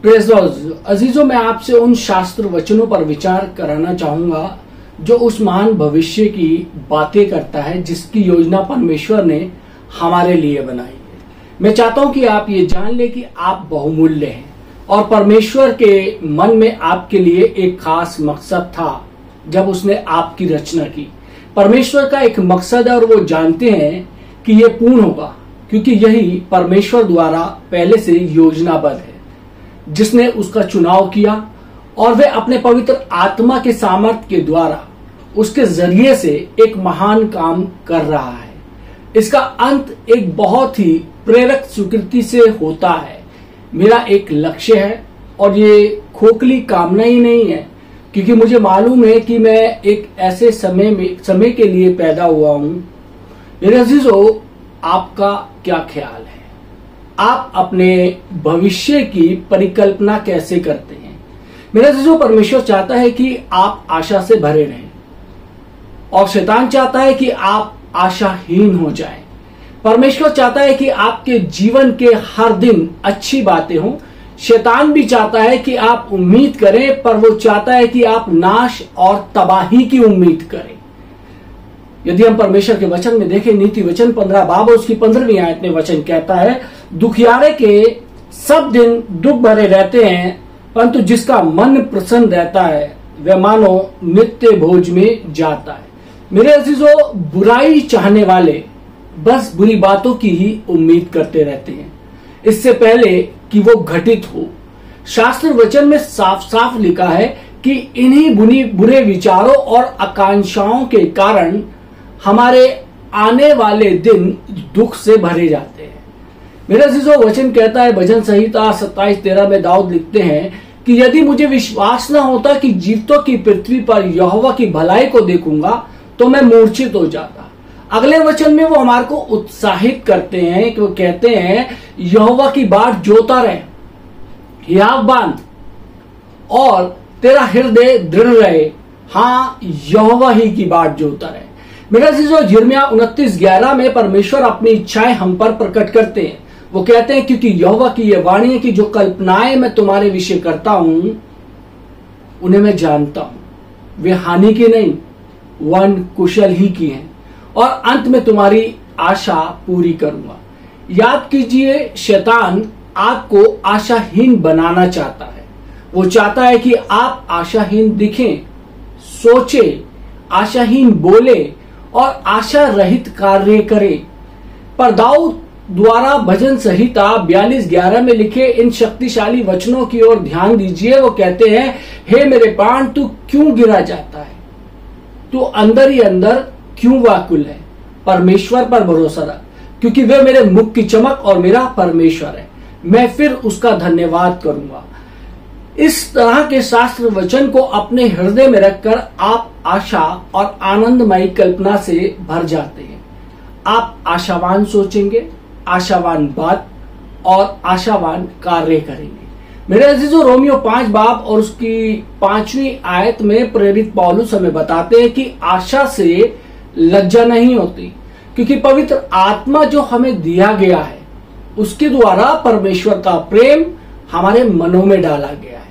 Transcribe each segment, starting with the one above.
Praise Lord. अजीजों, मैं आपसे उन शास्त्र वचनों पर विचार कराना चाहूंगा जो उस महान भविष्य की बातें करता है जिसकी योजना परमेश्वर ने हमारे लिए बनाई है। मैं चाहता हूं कि आप ये जान लें कि आप बहुमूल्य हैं और परमेश्वर के मन में आपके लिए एक खास मकसद था जब उसने आपकी रचना की। परमेश्वर का एक मकसद है और वो जानते हैं कि ये पूर्ण होगा, क्योंकि यही परमेश्वर द्वारा पहले से योजनाबद्ध है, जिसने उसका चुनाव किया और वे अपने पवित्र आत्मा के सामर्थ्य के द्वारा उसके जरिए से एक महान काम कर रहा है। इसका अंत एक बहुत ही प्रेरक स्वीकृति से होता है। मेरा एक लक्ष्य है और ये खोखली कामना ही नहीं है, क्योंकि मुझे मालूम है कि मैं एक ऐसे समय के लिए पैदा हुआ हूं। मेरे अजीजों, आपका क्या ख्याल है? आप अपने भविष्य की परिकल्पना कैसे करते हैं? मेरे अजीजों, परमेश्वर चाहता है कि आप आशा से भरे रहें और शैतान चाहता है कि आप आशाहीन हो जाएं। परमेश्वर चाहता है कि आपके जीवन के हर दिन अच्छी बातें हों। शैतान भी चाहता है कि आप उम्मीद करें, पर वो चाहता है कि आप नाश और तबाही की उम्मीद करें। यदि हम परमेश्वर के वचन में देखें, नीति वचन 15 बाब और उसकी 15वीं आयत में वचन कहता है, दुखियारे के सब दिन दुख भरे रहते हैं, परंतु जिसका मन प्रसन्न रहता है वह मानो नित्य भोज में जाता है। मेरे अजीजों, बुराई चाहने वाले बस बुरी बातों की ही उम्मीद करते रहते हैं, इससे पहले कि वो घटित हो। शास्त्र वचन में साफ साफ लिखा है कि इन्हीं बुरे विचारों और आकांक्षाओं के कारण हमारे आने वाले दिन दुख से भरे जाते हैं। मेरे अजीजों, वचन कहता है, भजन संहिता 27:13 में दाऊद लिखते हैं कि यदि मुझे विश्वास न होता कि जीवितों की पृथ्वी पर यहोवा की भलाई को देखूंगा तो मैं मूर्छित हो जाता। अगले वचन में वो हमारे को उत्साहित करते हैं कि वो कहते हैं, यहोवा की बाट जोता रहे, हियाव बांध और तेरा हृदय दृढ़ रहे। हाँ, यहोवा ही की बाट जोता रहे। मेरा अजीजों, यिर्मयाह 29:11 में परमेश्वर अपनी इच्छाएं हम पर प्रकट करते हैं। वो कहते हैं, क्योंकि यहोवा की यह वाणी है कि जो कल्पनाएं मैं तुम्हारे विषय करता हूं उन्हें मैं जानता हूं, वे हानि की नहीं वन कुशल ही की हैं, और अंत में तुम्हारी आशा पूरी करूंगा। याद कीजिए, शैतान आपको आशाहीन बनाना चाहता है। वो चाहता है कि आप आशाहीन दिखें, सोचें, आशाहीन बोले और आशा रहित कार्य करें। पर दाऊद द्वारा भजन संहिता 42:11 में लिखे इन शक्तिशाली वचनों की ओर ध्यान दीजिए। वो कहते हैं, हे मेरे प्राण, तू क्यों गिरा जाता है? तू अंदर ही अंदर क्यों व्याकुल है? परमेश्वर पर भरोसा रख, क्योंकि वे मेरे मुख की चमक और मेरा परमेश्वर है। मैं फिर उसका धन्यवाद करूंगा। इस तरह के शास्त्र वचन को अपने हृदय में रखकर आप आशा और आनंदमयी कल्पना से भर जाते हैं। आप आशावान सोचेंगे, आशावान बात और आशावान कार्य करेंगे। मेरे अजीजों, रोमियो 5 बाब और उसकी 5वीं आयत में प्रेरित पौलुस हमें बताते हैं कि आशा से लज्जा नहीं होती, क्योंकि पवित्र आत्मा जो हमें दिया गया है उसके द्वारा परमेश्वर का प्रेम हमारे मनों में डाला गया है।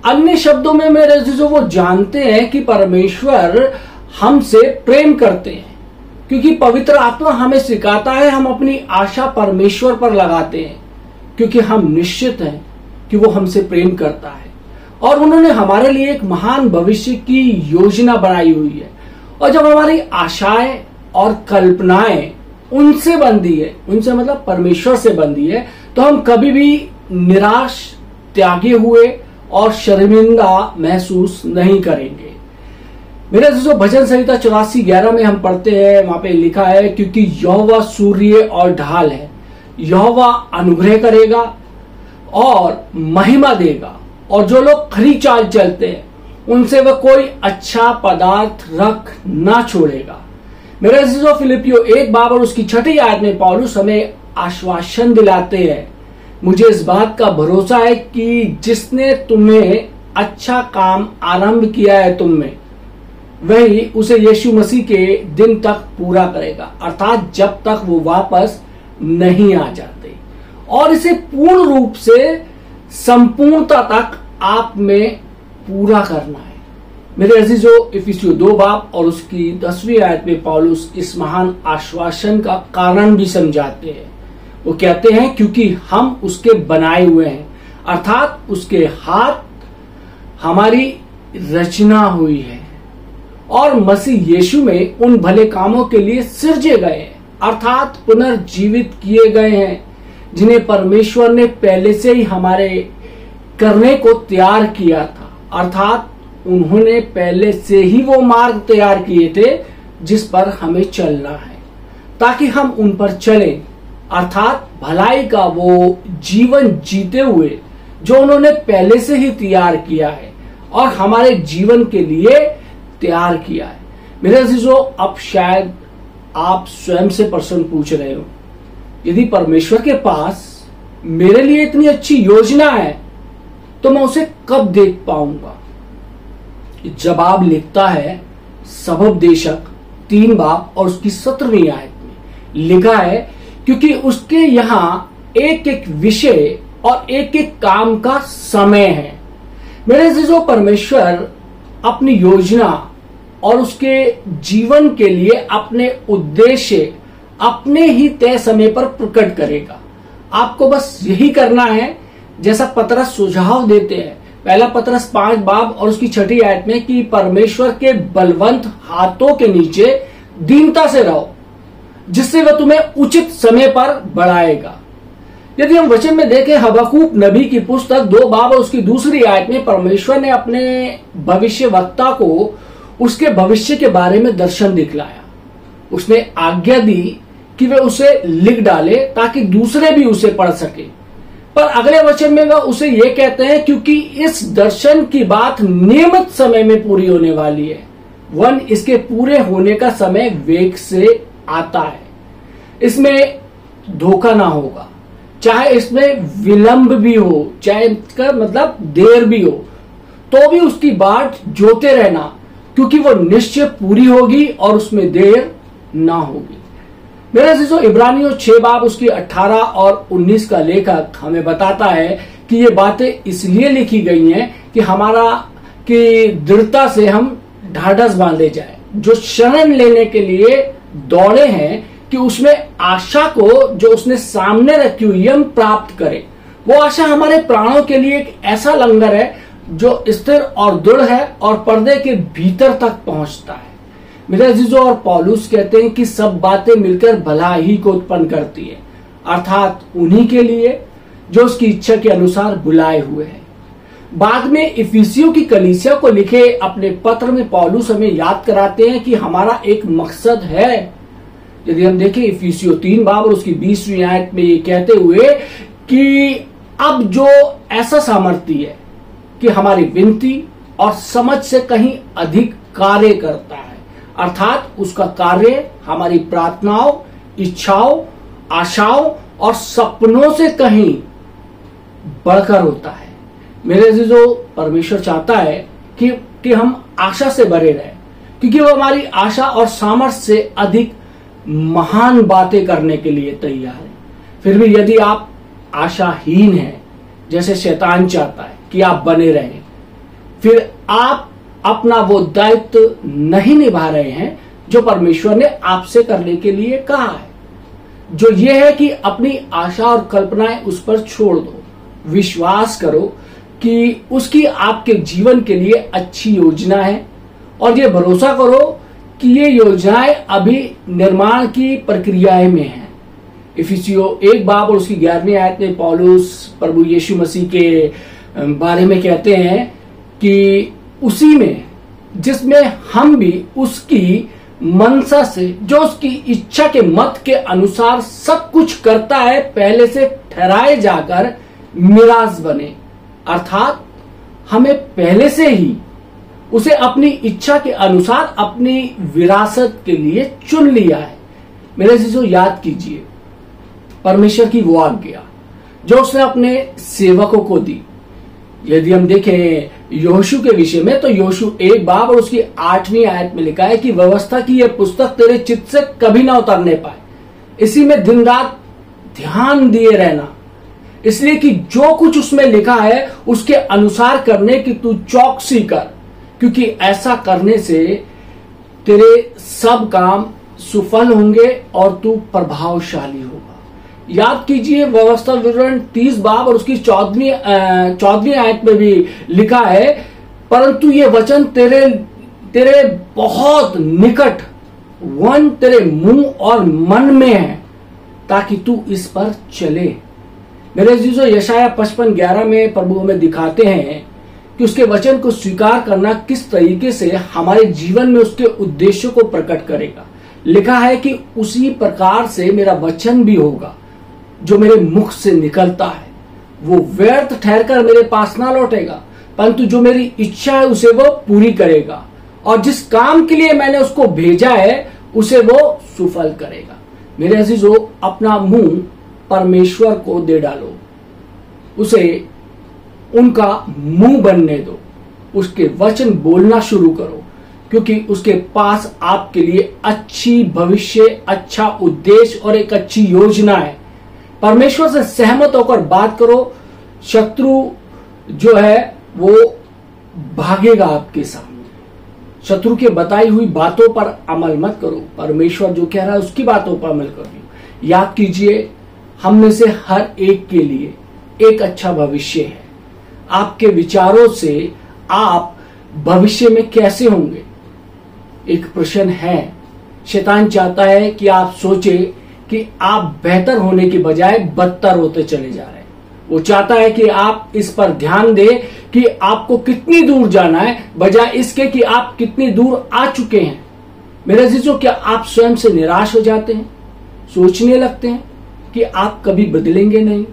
अन्य शब्दों में मेरे अजीजों, वो जानते हैं कि परमेश्वर हमसे प्रेम करते हैं, क्योंकि पवित्र आत्मा हमें सिखाता है। हम अपनी आशा परमेश्वर पर लगाते हैं, क्योंकि हम निश्चित हैं कि वो हमसे प्रेम करता है और उन्होंने हमारे लिए एक महान भविष्य की योजना बनाई हुई है। और जब हमारी आशाएं और कल्पनाएं उनसे बंधी है, उनसे मतलब परमेश्वर से बंधी है, तो हम कभी भी निराश, त्यागे हुए और शर्मिंदा महसूस नहीं करेंगे। मेरे दोस्तों, भजन संहिता 84:11 में हम पढ़ते हैं, वहां पे लिखा है, क्योंकि यहोवा सूर्य और ढाल है, यहोवा अनुग्रह करेगा और महिमा देगा, और जो लोग खरी चाल चलते हैं उनसे वह कोई अच्छा पदार्थ रख ना छोड़ेगा। मेरे अजीजों, फिलिपियो 1 बाब और उसकी 6ठी आयत में पौलुस हमें आश्वासन दिलाते हैं, मुझे इस बात का भरोसा है कि जिसने तुम्हें अच्छा काम आरंभ किया है तुम में, वही उसे यीशु मसीह के दिन तक पूरा करेगा, अर्थात जब तक वो वापस नहीं आ जाते। और इसे पूर्ण रूप से संपूर्णता तक आप में पूरा करना है। मेरे अजीजों, इफिसियों 2 बाब और उसकी 10वीं आयत में पौलुस इस महान आश्वासन का कारण भी समझाते हैं। वो कहते हैं क्योंकि हम उसके बनाए हुए हैं, अर्थात उसके हाथ हमारी रचना हुई है और मसीह यीशु में उन भले कामों के लिए सृजे गए हैं, अर्थात पुनर्जीवित किए गए हैं, जिन्हें परमेश्वर ने पहले से ही हमारे करने को तैयार किया था। अर्थात उन्होंने पहले से ही वो मार्ग तैयार किए थे जिस पर हमें चलना है, ताकि हम उन पर चलें, अर्थात भलाई का वो जीवन जीते हुए जो उन्होंने पहले से ही तैयार किया है और हमारे जीवन के लिए तैयार किया है। मेरे अजीजों, अब शायद आप स्वयं से प्रश्न पूछ रहे हो, यदि परमेश्वर के पास मेरे लिए इतनी अच्छी योजना है तो मैं उसे कब देख पाऊंगा? जवाब लिखता है सबोपदेशक 3 बाब और उसकी 17वीं आयत में लिखा है, क्योंकि उसके यहां एक एक विषय और एक एक काम का समय है। मेरे अजीजों, परमेश्वर अपनी योजना और उसके जीवन के लिए अपने उद्देश्य अपने ही तय समय पर प्रकट करेगा। आपको बस यही करना है जैसा पतरस सुझाव देते हैं पहला पतरस 5 बाब और उसकी 6ठी आयत में कि परमेश्वर के बलवंत हाथों के नीचे दीनता से रहो, जिससे वह तुम्हें उचित समय पर बढ़ाएगा। यदि हम वचन में देखें हबक्कूक नबी की पुस्तक 2 बाब और उसकी 2री आयत में परमेश्वर ने अपने भविष्यवक्ता को उसके भविष्य के बारे में दर्शन दिखलाया। उसने आज्ञा दी कि वे उसे लिख डाले ताकि दूसरे भी उसे पढ़ सके। पर अगले वचन में वह उसे यह कहते हैं, क्योंकि इस दर्शन की बात नियमित समय में पूरी होने वाली है, वन इसके पूरे होने का समय वेग से आता है। इसमें धोखा ना होगा, चाहे इसमें विलंब भी हो, चाहे इसका मतलब देर भी हो, तो भी उसकी बाट जोते रहना, क्योंकि वो निश्चय पूरी होगी और उसमें देर ना होगी। मेरे अजीजों, इब्रानियों 6 बाब उसकी 18 और 19 का लेखक हमें बताता है कि ये बातें इसलिए लिखी गई हैं कि हमारा की दृढ़ता से हम ढाढ़स बांधे जाए, जो शरण लेने के लिए दौड़े हैं, कि उसमें आशा को जो उसने सामने रखी हुई हम प्राप्त करें। वो आशा हमारे प्राणों के लिए एक ऐसा लंगर है जो स्थिर और दृढ़ है और पर्दे के भीतर तक पहुंचता है। मेरे अजीजों, और पौलुस कहते हैं कि सब बातें मिलकर भला ही को उत्पन्न करती है, अर्थात उन्हीं के लिए जो उसकी इच्छा के अनुसार बुलाए हुए हैं। बाद में इफिसियों की कलीसिया को लिखे अपने पत्र में पौलुस हमें याद कराते हैं कि हमारा एक मकसद है। यदि हम देखें इफिसियों 3 बाब और उसकी 20वीं आयत में ये कहते हुए कि अब जो ऐसा सामर्थ्य है कि हमारी विनती और समझ से कहीं अधिक कार्य करता है, अर्थात उसका कार्य हमारी प्रार्थनाओं, इच्छाओं, आशाओं और सपनों से कहीं बढ़कर होता है। मेरे अजीजों, परमेश्वर चाहता है कि हम आशा से भरे रहें, क्योंकि वो हमारी आशा और सामर्थ्य से अधिक महान बातें करने के लिए तैयार है। फिर भी यदि आप आशाहीन हैं, जैसे शैतान चाहता है कि आप बने रहें, फिर आप अपना वो दायित्व नहीं निभा रहे हैं जो परमेश्वर ने आपसे करने के लिए कहा है, जो ये है कि अपनी आशा और कल्पनाएं उस पर छोड़ दो। विश्वास करो कि उसकी आपके जीवन के लिए अच्छी योजना है, और ये भरोसा करो कि ये योजनाएं अभी निर्माण की प्रक्रिया में है। इफिसियों 1 बाब और उसकी 11वीं आयत में पौलुस प्रभु यीशु मसीह के बारे में कहते हैं कि उसी में जिसमें हम भी उसकी मनसा से, जो उसकी इच्छा के मत के अनुसार सब कुछ करता है, पहले से ठहराए जाकर मिरास बने, अर्थात हमें पहले से ही उसे अपनी इच्छा के अनुसार अपनी विरासत के लिए चुन लिया है। मेरे अजीजों, याद कीजिए परमेश्वर की वो आज्ञा जो उसने अपने सेवकों को दी। यदि हम देखें योशू के विषय में, तो योशू 1 बाब और उसकी 8वीं आयत में लिखा है कि व्यवस्था की यह पुस्तक तेरे चित्त से कभी ना उतरने पाए, इसी में दिन रात ध्यान दिए रहना, इसलिए कि जो कुछ उसमें लिखा है उसके अनुसार करने की तू चौकसी कर, क्योंकि ऐसा करने से तेरे सब काम सुफल होंगे और तू प्रभावशाली होगा। याद कीजिए व्यवस्था विवरण 30 बाब और उसकी 14वीं आयत में भी लिखा है, परंतु ये वचन तेरे बहुत निकट वन तेरे मुंह और मन में है ताकि तू इस पर चले। मेरे अजीजों, यशाया 55:11 में प्रभु हमें दिखाते हैं कि उसके वचन को स्वीकार करना किस तरीके से हमारे जीवन में उसके उद्देश्यों को प्रकट करेगा। लिखा है कि उसी प्रकार से मेरा वचन भी होगा जो मेरे मुख से निकलता है, वो व्यर्थ ठहरकर मेरे पास ना लौटेगा, परंतु जो मेरी इच्छा है उसे वो पूरी करेगा, और जिस काम के लिए मैंने उसको भेजा है उसे वो सुफल करेगा। मेरे अजीजों, अपना मुंह परमेश्वर को दे डालो, उसे उनका मुंह बनने दो, उसके वचन बोलना शुरू करो, क्योंकि उसके पास आपके लिए अच्छी भविष्य, अच्छा उद्देश्य और एक अच्छी योजना है। परमेश्वर से सहमत होकर बात करो, शत्रु जो है वो भागेगा आपके सामने। शत्रु के बताई हुई बातों पर अमल मत करो, परमेश्वर जो कह रहा है उसकी बातों पर अमल करो। याद कीजिए, हम में से हर एक के लिए एक अच्छा भविष्य है। आपके विचारों से आप भविष्य में कैसे होंगे, एक प्रश्न है। शैतान चाहता है कि आप सोचे कि आप बेहतर होने के बजाय बदतर होते चले जा रहे हैं। वो चाहता है कि आप इस पर ध्यान दें कि आपको कितनी दूर जाना है, बजाय इसके कि आप कितनी दूर आ चुके हैं। मेरे अजीजों, क्या आप स्वयं से निराश हो जाते हैं, सोचने लगते हैं कि आप कभी बदलेंगे नहीं,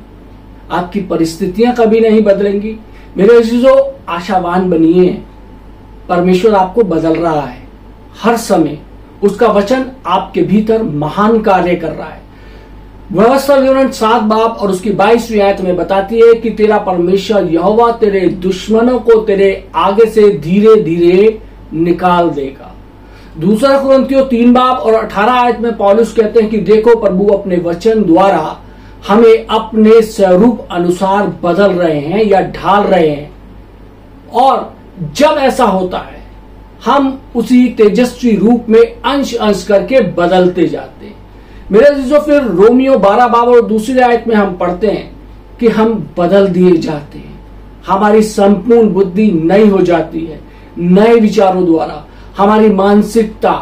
आपकी परिस्थितियां कभी नहीं बदलेंगी? मेरे अजीजों, आशावान बनिए, परमेश्वर आपको बदल रहा है हर समय। उसका वचन आपके भीतर महान कार्य कर रहा है। व्यवस्था विवरण 7 बाब और उसकी 22वीं आयत में बताती है कि तेरा परमेश्वर यहोवा तेरे दुश्मनों को तेरे आगे से धीरे धीरे निकाल देगा। दूसरा कुरिन्थियों 3 बाब और 18 आयत में पौलुस कहते हैं कि देखो, प्रभु अपने वचन द्वारा हमें अपने स्वरूप अनुसार बदल रहे हैं या ढाल रहे हैं, और जब ऐसा होता है हम उसी तेजस्वी रूप में अंश अंश करके बदलते जाते हैं। मेरे अजीजों, फिर रोमियो 12 बाब और दूसरी आयत में हम पढ़ते हैं कि हम बदल दिए जाते हैं, हमारी संपूर्ण बुद्धि नई हो जाती है। नए विचारों द्वारा हमारी मानसिकता,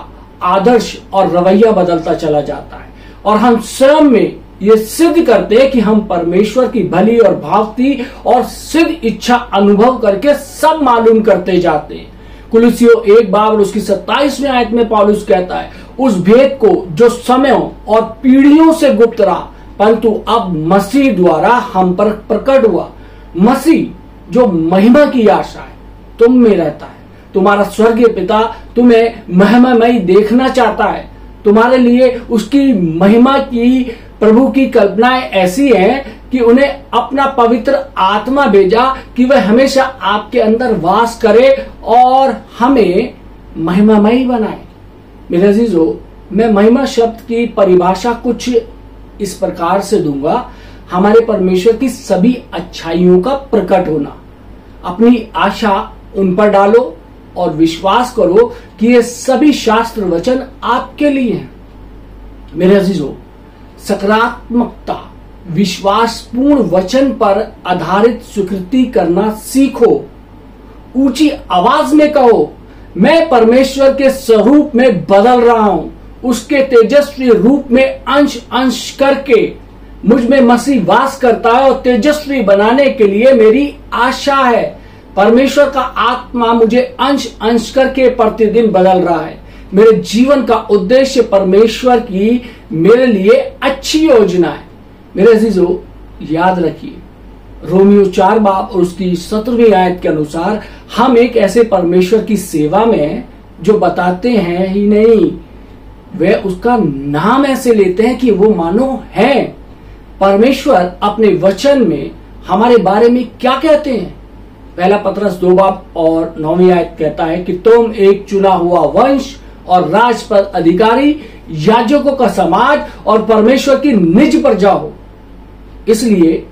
आदर्श और रवैया बदलता चला जाता है, और हम स्वयं में ये सिद्ध करते हैं कि हम परमेश्वर की भली और भावती और सिद्ध इच्छा अनुभव करके सब मालूम करते जाते हैं। कुलुसियों 1 बाब और उसकी 27वीं आयत में पौलुस कहता है, उस भेद को जो समयों और पीढ़ियों से गुप्त रहा, परंतु अब मसीह द्वारा हम पर प्रकट हुआ। मसीह जो महिमा की आशा है तुम में रहता है। तुम्हारा स्वर्गीय पिता तुम्हें महिमामयी देखना चाहता है। तुम्हारे लिए उसकी महिमा की, प्रभु की कल्पनाएं ऐसी हैं कि उन्हें अपना पवित्र आत्मा भेजा कि वह हमेशा आपके अंदर वास करे और हमें महिमामयी बनाए। मेरे अजीजों, मैं महिमा शब्द की परिभाषा कुछ इस प्रकार से दूंगा, हमारे परमेश्वर की सभी अच्छाइयों का प्रकट होना। अपनी आशा उन पर डालो और विश्वास करो कि ये सभी शास्त्र वचन आपके लिए हैं। मेरे अजीजों, सकारात्मकता, विश्वासपूर्ण वचन पर आधारित स्वीकृति करना सीखो। ऊंची आवाज में कहो, मैं परमेश्वर के स्वरूप में बदल रहा हूं, उसके तेजस्वी रूप में अंश अंश करके मुझ में मसीह वास करता है, और तेजस्वी बनाने के लिए मेरी आशा है। परमेश्वर का आत्मा मुझे अंश अंश करके प्रतिदिन बदल रहा है। मेरे जीवन का उद्देश्य परमेश्वर की मेरे लिए अच्छी योजना है। मेरे अजीजों, याद रखिए, रोमियो 4 बाब और उसकी 17वीं आयत के अनुसार हम एक ऐसे परमेश्वर की सेवा में जो बताते हैं ही नहीं, वे उसका नाम ऐसे लेते हैं कि वो मानो है। परमेश्वर अपने वचन में हमारे बारे में क्या कहते हैं? पहला पतरस 2 बाब और 9वीं आयत कहता है कि तुम एक चुना हुआ वंश और राज पर अधिकारी, याजकों का समाज और परमेश्वर की निज प्रजा हो। इसलिए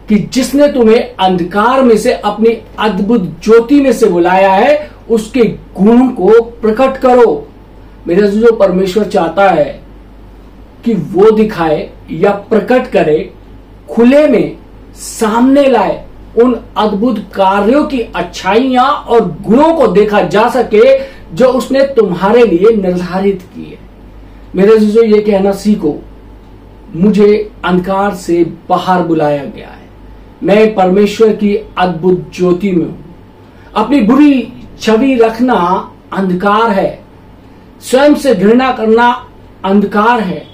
कि जिसने तुम्हें अंधकार में से अपनी अद्भुत ज्योति में से बुलाया है उसके गुणों को प्रकट करो। मेरे जो परमेश्वर चाहता है कि वो दिखाए या प्रकट करे, खुले में सामने लाए, उन अद्भुत कार्यों की अच्छाइयां और गुणों को देखा जा सके जो उसने तुम्हारे लिए निर्धारित की है। मेरे जो ये कहना सीखो, मुझे अंधकार से बाहर बुलाया गया है, मैं परमेश्वर की अद्भुत ज्योति में हूं। अपनी बुरी छवि रखना अंधकार है, स्वयं से घृणा करना अंधकार है,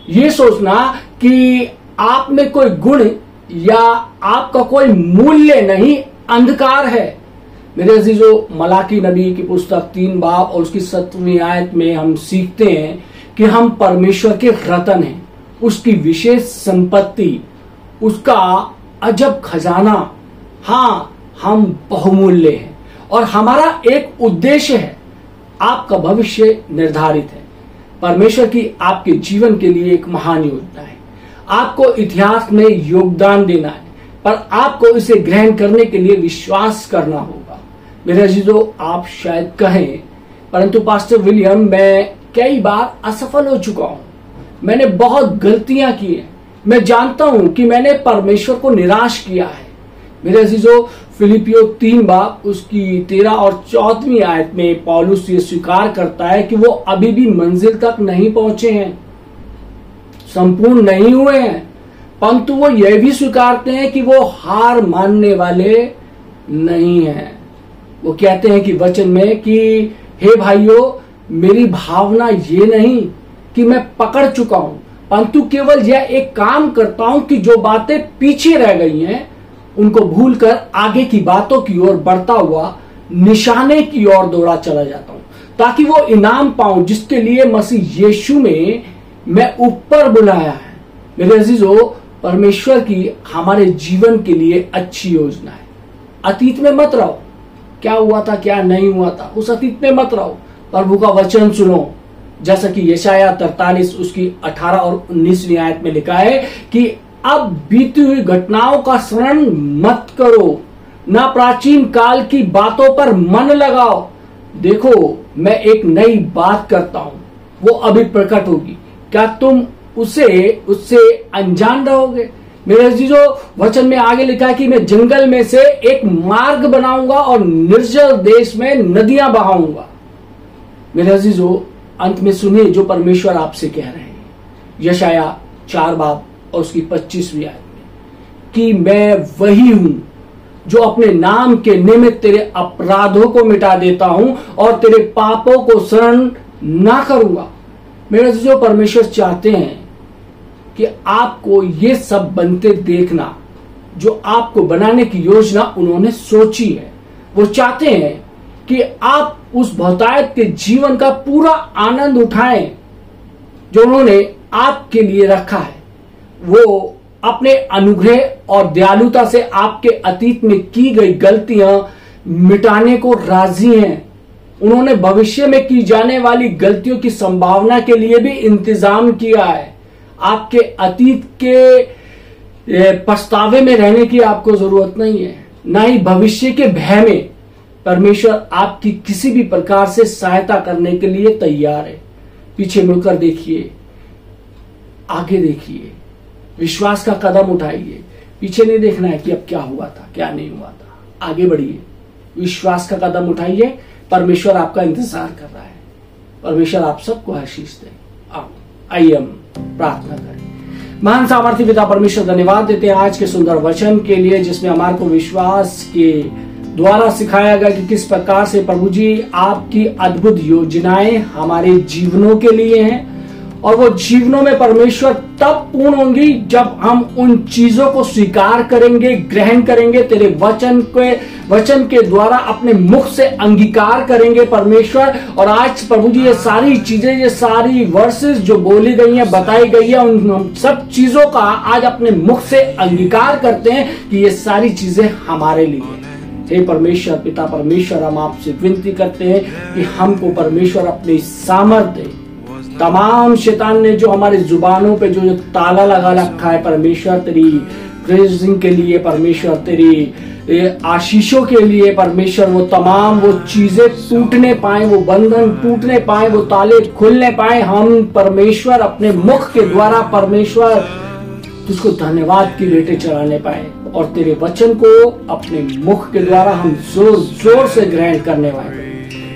ये सोचना कि आप में कोई गुण या आपका कोई मूल्य नहीं अंधकार है। मेरे अजीजों, मलाकी नबी की पुस्तक 3 बाब और उसकी 7वीं आयत में हम सीखते हैं कि हम परमेश्वर के रत्न हैं, उसकी विशेष संपत्ति, उसका अजब खजाना। हाँ, हम बहुमूल्य हैं और हमारा एक उद्देश्य है, आपका भविष्य निर्धारित है। परमेश्वर की आपके जीवन के लिए एक महान योजना है, आपको इतिहास में योगदान देना है, पर आपको इसे ग्रहण करने के लिए विश्वास करना होगा। मेरे अजीजों, आप शायद कहें, परंतु पास्टर विलियम, मैं कई बार असफल हो चुका हूं, मैंने बहुत गलतियां की हैं, मैं जानता हूं कि मैंने परमेश्वर को निराश किया है। मेरे अजीजों, फिलिपियो 3 बाब उसकी 13 और 14वीं आयत में पौलुस ये स्वीकार करता है कि वो अभी भी मंजिल तक नहीं पहुंचे हैं, संपूर्ण नहीं हुए हैं, परंतु वो यह भी स्वीकारते हैं कि वो हार मानने वाले नहीं हैं। वो कहते हैं कि वचन में कि हे भाइयों, मेरी भावना ये नहीं कि मैं पकड़ चुका हूं, परंतु केवल यह एक काम करता हूं कि जो बातें पीछे रह गई हैं उनको भूलकर आगे की बातों की ओर बढ़ता हुआ निशाने की ओर दौड़ा चला जाता हूं, ताकि वो इनाम पाऊं जिसके लिए मसीह यीशु में मैं ऊपर बुलाया है। मेरे अजीजों, परमेश्वर की हमारे जीवन के लिए अच्छी योजना है। अतीत में मत रहो, क्या हुआ था क्या नहीं हुआ था, उस अतीत में मत रहो, प्रभु का वचन सुनो। जैसा कि यशाया 43 उसकी 18 और 19वीं आयत में लिखा है कि अब बीती हुई घटनाओं का स्मरण मत करो, ना प्राचीन काल की बातों पर मन लगाओ। देखो, मैं एक नई बात करता हूं, वो अभी प्रकट होगी, क्या तुम उससे अनजान रहोगे? मेरे अजीजों, वचन में आगे लिखा है कि मैं जंगल में से एक मार्ग बनाऊंगा और निर्जल देश में नदियां बहाऊंगा। मेरे अजीजों, अंत में सुनिए जो परमेश्वर आपसे कह रहे हैं, यशाया 4 बाब और उसकी 25वीं आयत में, कि मैं वही हूं जो अपने नाम के निमित्त तेरे अपराधों को मिटा देता हूं और तेरे पापों को स्मरण ना करूंगा। मेरे जो परमेश्वर चाहते हैं कि आपको ये सब बनते देखना, जो आपको बनाने की योजना उन्होंने सोची है। वो चाहते हैं कि आप उस बहुतायत के जीवन का पूरा आनंद उठाएं जो उन्होंने आपके लिए रखा है। वो अपने अनुग्रह और दयालुता से आपके अतीत में की गई गलतियां मिटाने को राजी हैं। उन्होंने भविष्य में की जाने वाली गलतियों की संभावना के लिए भी इंतजाम किया है। आपके अतीत के पछतावे में रहने की आपको जरूरत नहीं है, ना ही भविष्य के भय में। परमेश्वर आपकी किसी भी प्रकार से सहायता करने के लिए तैयार है। पीछे मुड़कर देखिए, आगे देखिए, विश्वास का कदम उठाइए। पीछे नहीं देखना है कि अब क्या हुआ था क्या नहीं हुआ था, आगे बढ़िए, विश्वास का कदम उठाइए। परमेश्वर आपका इंतजार कर रहा है। परमेश्वर आप सबको आशीष दे। आइए हम प्रार्थना करें। महान सामर्थ्य पिता परमेश्वर, धन्यवाद देते हैं आज के सुंदर वचन के लिए, जिसमें हमारे को विश्वास के द्वारा सिखाया गया कि किस प्रकार से प्रभु जी आपकी अद्भुत योजनाएं हमारे जीवनों के लिए हैं, और वो जीवनों में परमेश्वर तब पूर्ण होंगी जब हम उन चीजों को स्वीकार करेंगे, ग्रहण करेंगे, तेरे वचन के द्वारा अपने मुख से अंगीकार करेंगे परमेश्वर। और आज प्रभु जी ये सारी चीजें, ये सारी वर्सेस जो बोली गई हैं, बताई गई है, उन सब चीजों का आज अपने मुख से अंगीकार करते हैं कि ये सारी चीजें हमारे लिए। हे परमेश्वर पिता परमेश्वर, हम आपसे विनती करते हैं कि हमको परमेश्वर अपनी सामर्थ्य, तमाम शैतान ने जो हमारे जुबानों पे जो ताला लगा रखा है परमेश्वर, तेरी ग्रेसिंग के लिए परमेश्वर, तेरी आशीषों के लिए परमेश्वर, वो तमाम वो चीजें टूटने पाए, वो बंधन टूटने पाए, वो ताले खुलने पाए। हम परमेश्वर अपने मुख के द्वारा परमेश्वर तुझको धन्यवाद की भेंटें चढ़ाने पाए, और तेरे वचन को अपने मुख के द्वारा हम जोर जोर से ग्रहण करने वाले।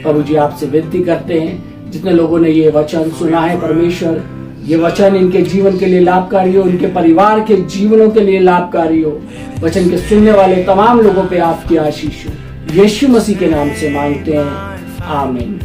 प्रभु जी आपसे विनती करते हैं, जितने लोगों ने ये वचन सुना है परमेश्वर, ये वचन इनके जीवन के लिए लाभकारी हो, इनके परिवार के जीवनों के लिए लाभकारी हो। वचन के सुनने वाले तमाम लोगों पे आपकी आशीष हो। यीशु मसीह के नाम से मांगते हैं, आमीन।